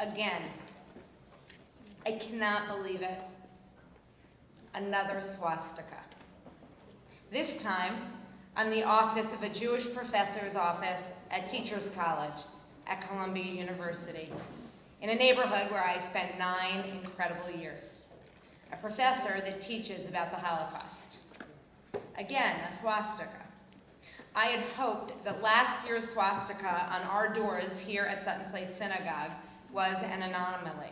Again. I cannot believe it. Another swastika. This time, on the office of a Jewish professor's office at Teachers College at Columbia University, in a neighborhood where I spent 9 incredible years. A professor that teaches about the Holocaust. Again, a swastika. I had hoped that last year's swastika on our doors here at Sutton Place Synagogue was an anomaly.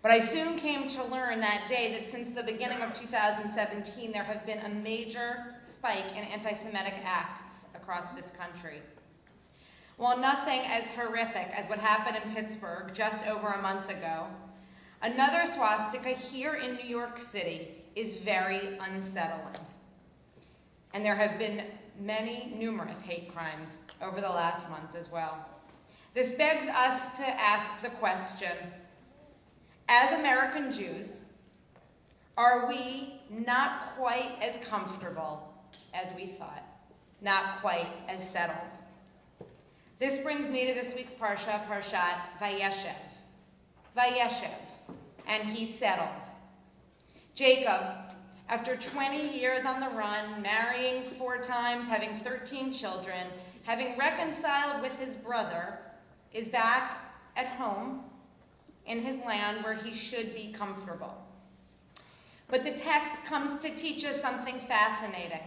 But I soon came to learn that day that since the beginning of 2017, there have been a major spike in anti-Semitic acts across this country. While nothing as horrific as what happened in Pittsburgh just over a month ago, another swastika here in New York City is very unsettling. And there have been numerous hate crimes over the last month as well. This begs us to ask the question, as American Jews, are we not quite as comfortable as we thought, not quite as settled? This brings me to this week's Parsha, Parshat Vayeshev. Vayeshev, and he settled. Jacob, after 20 years on the run, marrying 4 times, having 13 children, having reconciled with his brother, is back at home in his land where he should be comfortable. But the text comes to teach us something fascinating,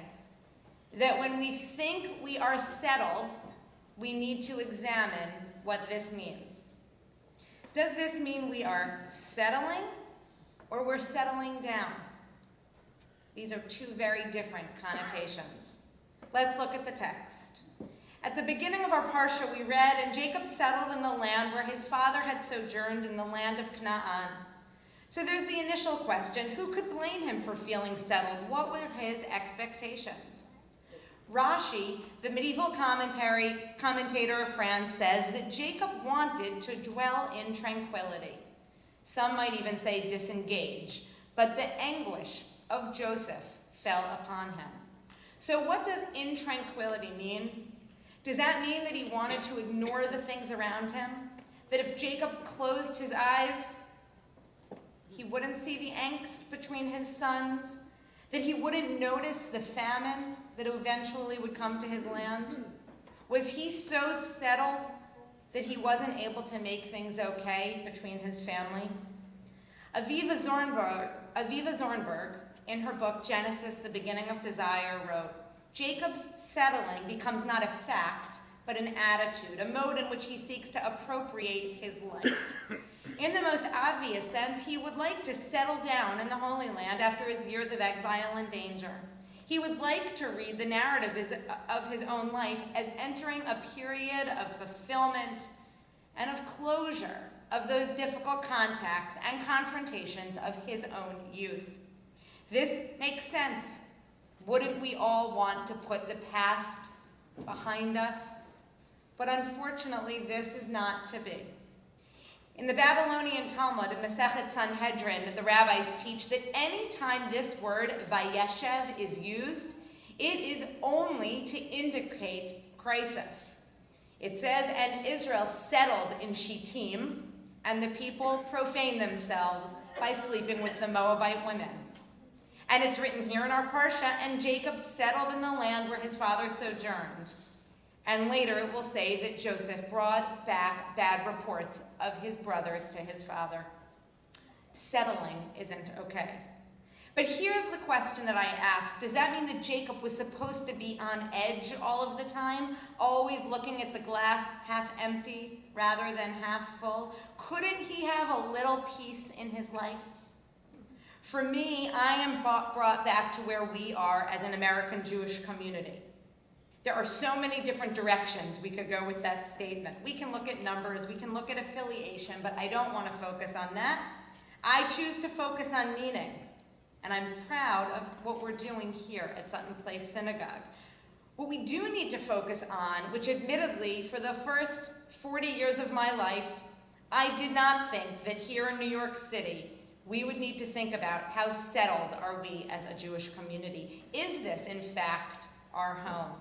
that when we think we are settled, we need to examine what this means. Does this mean we are settling or we're settling down? These are 2 very different connotations. Let's look at the text. At the beginning of our Parsha, we read, and Jacob settled in the land where his father had sojourned in the land of Canaan. So there's the initial question, who could blame him for feeling settled? What were his expectations? Rashi, the medieval commentator of France, says that Jacob wanted to dwell in tranquility. Some might even say disengage, but the anguish of Joseph fell upon him. So what does in tranquility mean? Does that mean that he wanted to ignore the things around him? That if Jacob closed his eyes, he wouldn't see the angst between his sons? That he wouldn't notice the famine that eventually would come to his land? Was he so settled that he wasn't able to make things okay between his family? Aviva Zornberg, in her book Genesis, The Beginning of Desire, wrote, Jacob's settling becomes not a fact, but an attitude, a mode in which he seeks to appropriate his life. In the most obvious sense, he would like to settle down in the Holy Land after his years of exile and danger. He would like to read the narrative of his own life as entering a period of fulfillment and of closure of those difficult contacts and confrontations of his own youth. This makes sense. Wouldn't we all want to put the past behind us? But unfortunately, this is not to be. In the Babylonian Talmud, in Masechet Sanhedrin, the rabbis teach that any time this word, Vayeshev, is used, it is only to indicate crisis. It says, and Israel settled in Shittim, and the people profaned themselves by sleeping with the Moabite women. And it's written here in our Parsha, and Jacob settled in the land where his father sojourned. And later it will say that Joseph brought back bad reports of his brothers to his father. Settling isn't okay. But here's the question that I ask. Does that mean that Jacob was supposed to be on edge all of the time, always looking at the glass half empty rather than half full? Couldn't he have a little peace in his life? For me, I am brought back to where we are as an American Jewish community. There are so many different directions we could go with that statement. We can look at numbers, we can look at affiliation, but I don't want to focus on that. I choose to focus on meaning, and I'm proud of what we're doing here at Sutton Place Synagogue. What we do need to focus on, which admittedly, for the first 40 years of my life, I did not think that here in New York City, we would need to think about how settled are we as a Jewish community. Is this, in fact, our home?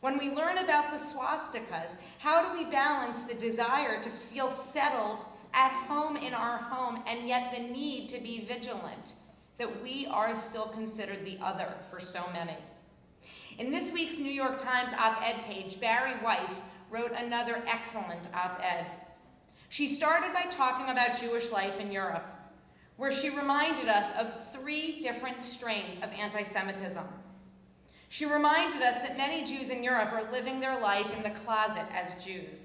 When we learn about the swastikas, how do we balance the desire to feel settled at home in our home, and yet the need to be vigilant that we are still considered the other for so many. In this week's New York Times op-ed page, Barry Weiss wrote another excellent op-ed. She started by talking about Jewish life in Europe, where she reminded us of 3 different strains of anti-Semitism. She reminded us that many Jews in Europe are living their life in the closet as Jews.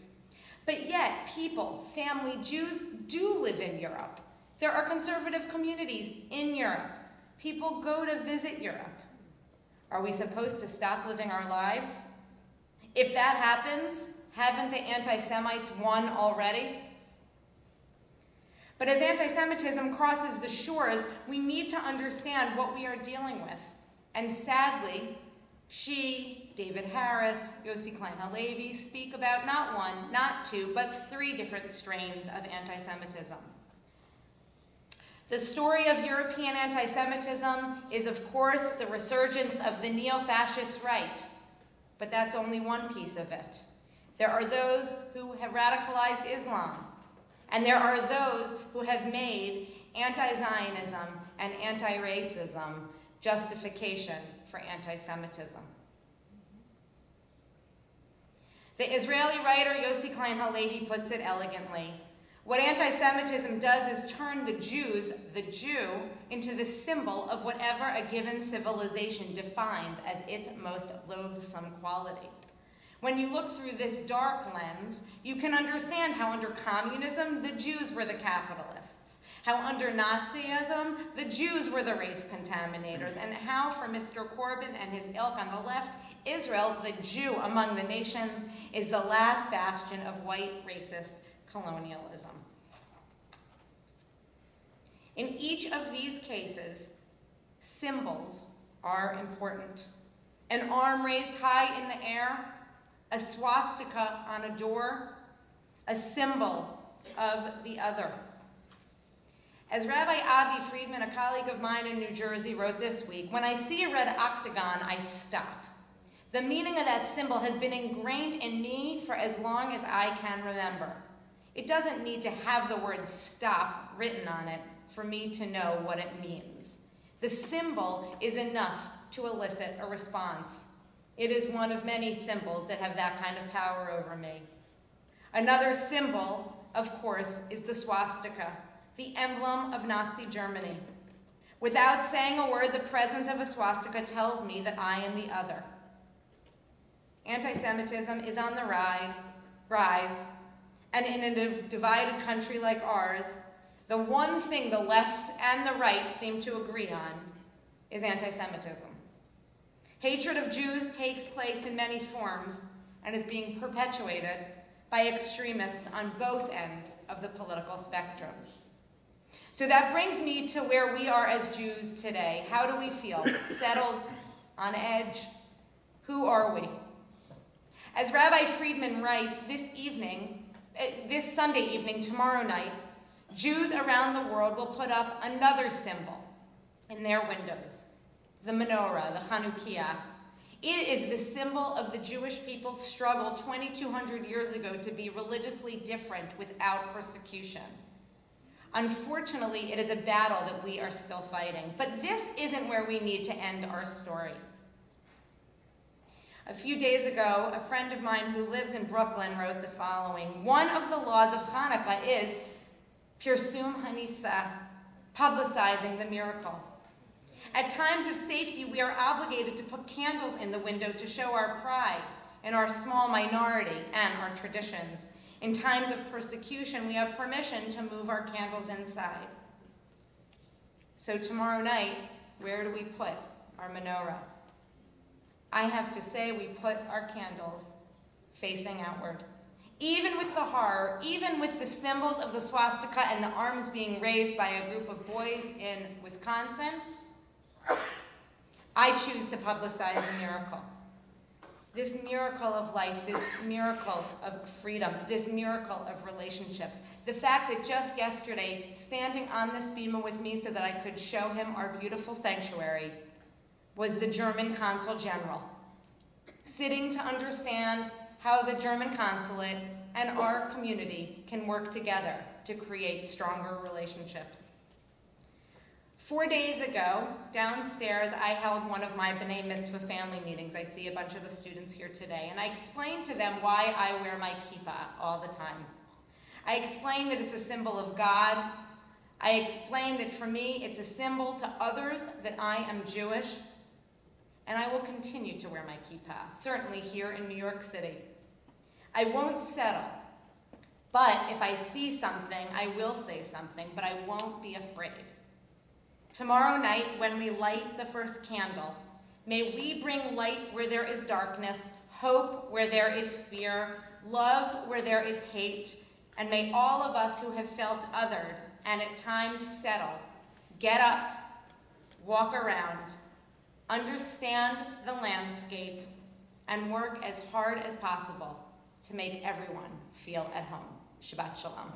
But yet, people, family Jews do live in Europe. There are conservative communities in Europe. People go to visit Europe. Are we supposed to stop living our lives? If that happens, haven't the anti-Semites won already? But as anti-Semitism crosses the shores, we need to understand what we are dealing with. And sadly, she, David Harris, Yossi Klein Halevi speak about not 1, not 2, but 3 different strains of anti-Semitism. The story of European anti-Semitism is, of course, the resurgence of the neo-fascist right. But that's only one piece of it. There are those who have radicalized Islam, and there are those who have made anti-Zionism and anti-racism justification for anti-Semitism. The Israeli writer Yossi Klein Halevi puts it elegantly. What anti-Semitism does is turn the Jew, into the symbol of whatever a given civilization defines as its most loathsome quality. When you look through this dark lens, you can understand how under communism, the Jews were the capitalists, how under Nazism, the Jews were the race contaminators, and how for Mr. Corbyn and his ilk on the left, Israel, the Jew among the nations, is the last bastion of white racist colonialism. In each of these cases, symbols are important. An arm raised high in the air, a swastika on a door, a symbol of the other. As Rabbi Avi Friedman, a colleague of mine in New Jersey, wrote this week, "When I see a red octagon, I stop. The meaning of that symbol has been ingrained in me for as long as I can remember. It doesn't need to have the word stop written on it for me to know what it means. The symbol is enough to elicit a response. It is one of many symbols that have that kind of power over me." Another symbol, of course, is the swastika, the emblem of Nazi Germany. Without saying a word, the presence of a swastika tells me that I am the other. Anti-Semitism is on the rise, and in a divided country like ours, the one thing the left and the right seem to agree on is anti-Semitism. Hatred of Jews takes place in many forms and is being perpetuated by extremists on both ends of the political spectrum. So that brings me to where we are as Jews today. How do we feel? Settled? On edge? Who are we? As Rabbi Friedman writes, this Sunday evening, tomorrow night, Jews around the world will put up another symbol in their windows, the menorah, the Chanukiah. It is the symbol of the Jewish people's struggle 2,200 years ago to be religiously different without persecution. Unfortunately, it is a battle that we are still fighting. But this isn't where we need to end our story. A few days ago, a friend of mine who lives in Brooklyn wrote the following: "One of the laws of Hanukkah is Pirsum Hanisa, publicizing the miracle. At times of safety, we are obligated to put candles in the window to show our pride in our small minority and our traditions. In times of persecution, we have permission to move our candles inside." So tomorrow night, where do we put our menorah? I have to say we put our candles facing outward. Even with the horror, even with the symbols of the swastika and the arms being raised by a group of boys in Wisconsin, I choose to publicize the miracle. This miracle of life, this miracle of freedom, this miracle of relationships. The fact that just yesterday, standing on this bima with me so that I could show him our beautiful sanctuary, was the German Consul General, sitting to understand how the German consulate and our community can work together to create stronger relationships. 4 days ago, downstairs, I held one of my B'nai Mitzvah family meetings. I see a bunch of the students here today. And I explained to them why I wear my kippah all the time. I explained that it's a symbol of God. I explained that for me, it's a symbol to others that I am Jewish. And I will continue to wear my kippah, certainly here in New York City. I won't settle. But if I see something, I will say something, but I won't be afraid. Tomorrow night, when we light the first candle, may we bring light where there is darkness, hope where there is fear, love where there is hate, and may all of us who have felt othered and at times settled get up, walk around, understand the landscape, and work as hard as possible to make everyone feel at home. Shabbat Shalom.